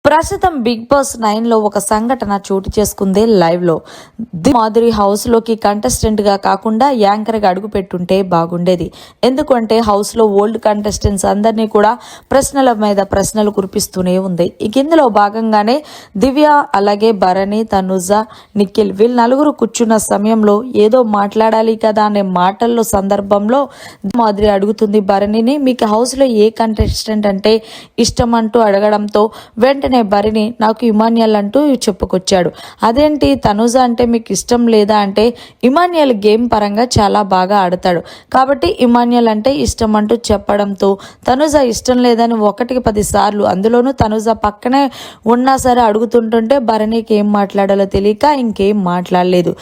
ప్రస్తుతం big boss 9 లో ఒక సంఘటన చోటు చేసుకుంది లైవ్ లో. మాధురి హౌస్ లోకి కంటెస్టెంట్ గా కాకుండా యాంకర్ గా అడుగు పెట్టుంటే బాగుండేది. ఎందుకంటే హౌస్ లో ఓల్డ్ కంటెస్టెంట్స్ అందరినీ కూడా ప్రశ్నల మీద ప్రశ్నలు కురిపిస్తూనే ఉంది. ఇందులో భాగంగానే దివ్య, అలాగే భరణి, తనుజ, నిఖిల్ వీళ్ళు నలుగురు కూర్చున్న సమయంలో ఏదో మాట్లాడాలి కదా అనే మాటల్లో సందర్భంలో మాధురి అడుగుతుంది భరణిని, మీకు హౌస్ లో ఏ కంటెస్టెంట్ అంటే ఇష్టం అంటూ అడగడంతో వెంటనే భరణి నాకు ఇమాన్యుయల్ అంటూ చెప్పుకొచ్చాడు. అదేంటి తనుజ అంటే మీకు ఇష్టం లేదా అంటే, ఇమాన్యుయల్ గేమ్ పరంగా చాలా బాగా ఆడతాడు కాబట్టి ఇమాన్యుయల్ అంటే ఇష్టం అంటూ చెప్పడంతో తనుజ ఇష్టం లేదని 1కి 10 సార్లు, అందులోనూ తనుజ పక్కనే ఉన్నా సరే అడుగుతుంటుంటే భరణికి ఏం మాట్లాడాలో తెలియక ఇంకేం మాట్లాడలేదు.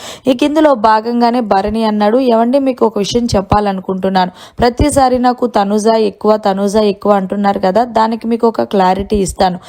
ఇందులో భాగంగానే భరణి అన్నాడు, ఏమండి మీకు ఒక విషయం చెప్పాలనుకుంటున్నాను, ప్రతిసారి నాకు తనుజ ఎక్కువ అంటున్నారు కదా, దానికి మీకు ఒక క్లారిటీ ఇస్తాను.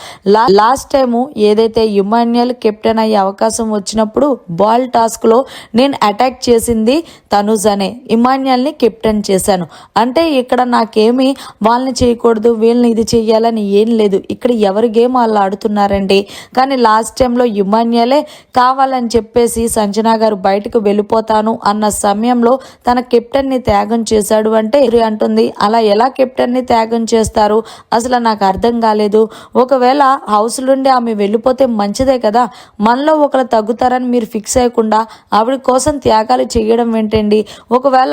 లాస్ట్ టైము ఏదైతే ఇమాన్యుయల్ కెప్టెన్ అయ్యే అవకాశం వచ్చినప్పుడు బాల్ టాస్క్ లో నేను అటాక్ చేసింది తనుజనే, ఇమాన్యుయల్ ని కెప్టెన్ చేశాను. అంటే ఇక్కడ నాకేమి వాళ్ళని చేయకూడదు వీళ్ళని ఇది చెయ్యాలని ఏం లేదు, ఇక్కడ ఎవరి గేమ్ వాళ్ళు ఆడుతున్నారండి. కానీ లాస్ట్ టైంలో ఇమాన్యుయలే కావాలని చెప్పేసి సంజన గారు బయటకు వెళ్ళిపోతాను అన్న సమయంలో తన కెప్టెన్ ని త్యాగం చేశాడు అంటే అంటుంది, అలా ఎలా కెప్టెన్ ని త్యాగం చేస్తారు అసలు నాకు అర్థం కాలేదు. ఒకవేళ హౌస్ నుండి ఆమె వెళ్ళిపోతే మంచిదే కదా, మనలో ఒకరు తగ్గుతారని మీరు ఫిక్స్ అయ్యకుండా ఆవిడ కోసం త్యాగాలు చేయడం ఏంటండి. ఒకవేళ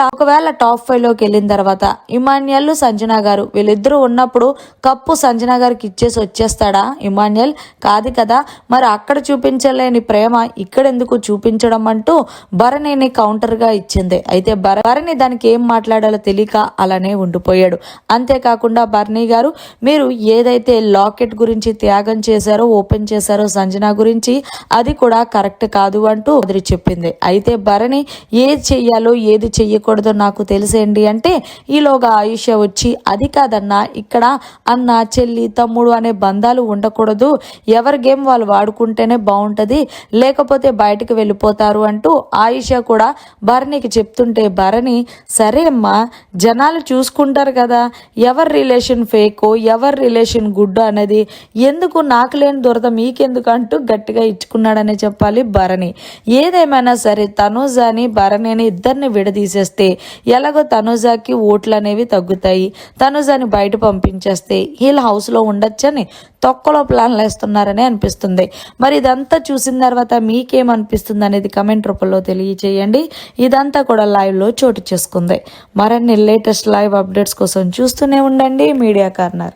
టాప్ 5 లోకి వెళ్ళిన తర్వాత ఇమాన్యుయల్, సంజన గారు వీళ్ళిద్దరూ ఉన్నప్పుడు కప్పు సంజన గారికి ఇచ్చేసి వచ్చేస్తాడా ఇమాన్యుయల్? కాదు కదా, మరి అక్కడ చూపించలేని ప్రేమ ఇక్కడ ఎందుకు చూపించడం అంటూ భరణిని కౌంటర్ గా ఇచ్చింది. అయితే భరణి దానికి ఏం మాట్లాడాలో తెలియక అలానే ఉండిపోయాడు. అంతేకాకుండా భరణి గారు మీరు ఏదైతే లాకెట్ గురించి త్యాగం చేశారో, ఓపెన్ చేశారో సంజన గురించి, అది కూడా కరెక్ట్ కాదు అంటూ అదిరి చెప్పింది. అయితే భరణి ఏది చెయ్యాలో ఏది చెయ్యకూడదో నాకు తెలిసేయండి అంటే ఈలోగా ఆయుష వచ్చి, అది కాదన్నా ఇక్కడ అన్న చెల్లి తమ్ముడు అనే బంధాలు ఉండకూడదు, ఎవరి గేమ్ వాళ్ళు వాడుకుంటేనే బాగుంటది, లేకపోతే బయటకు వెళ్ళిపోతారు అంటూ ఆయుష కూడా భరణికి చెప్తుంటే భరణి సరే అమ్మా జనాలు చూసుకుంటారు కదా, ఎవరి రిలేషన్ ఫేకో ఎవరి రిలేషన్ గుడ్ అనేది, ఎందుకు నాకు లేని దురద మీకెందుకు అంటూ గట్టిగా ఇచ్చుకున్నాడనే చెప్పాలి భరణి. ఏదేమైనా సరే తనుజాని భరణిని ఇద్దరిని విడదీసేస్తే ఎలాగో తనుజాకి ఓట్లు అనేవి తగ్గుతాయి, తనుజాని బయట పంపించేస్తే వీళ్ళ హౌస్ లో ఉండొచ్చని తొక్కలో ప్లాన్లు వేస్తున్నారని అనిపిస్తుంది. మరి ఇదంతా చూసిన తర్వాత మీకేమనిపిస్తుంది అనేది కమెంట్ రూపంలో తెలియజేయండి. ఇదంతా కూడా లైవ్ లో చోటు చేసుకుంది. మరిన్ని లేటెస్ట్ లైవ్ అప్డేట్స్ కోసం చూస్తూనే ఉండండి మీడియా కార్నర్.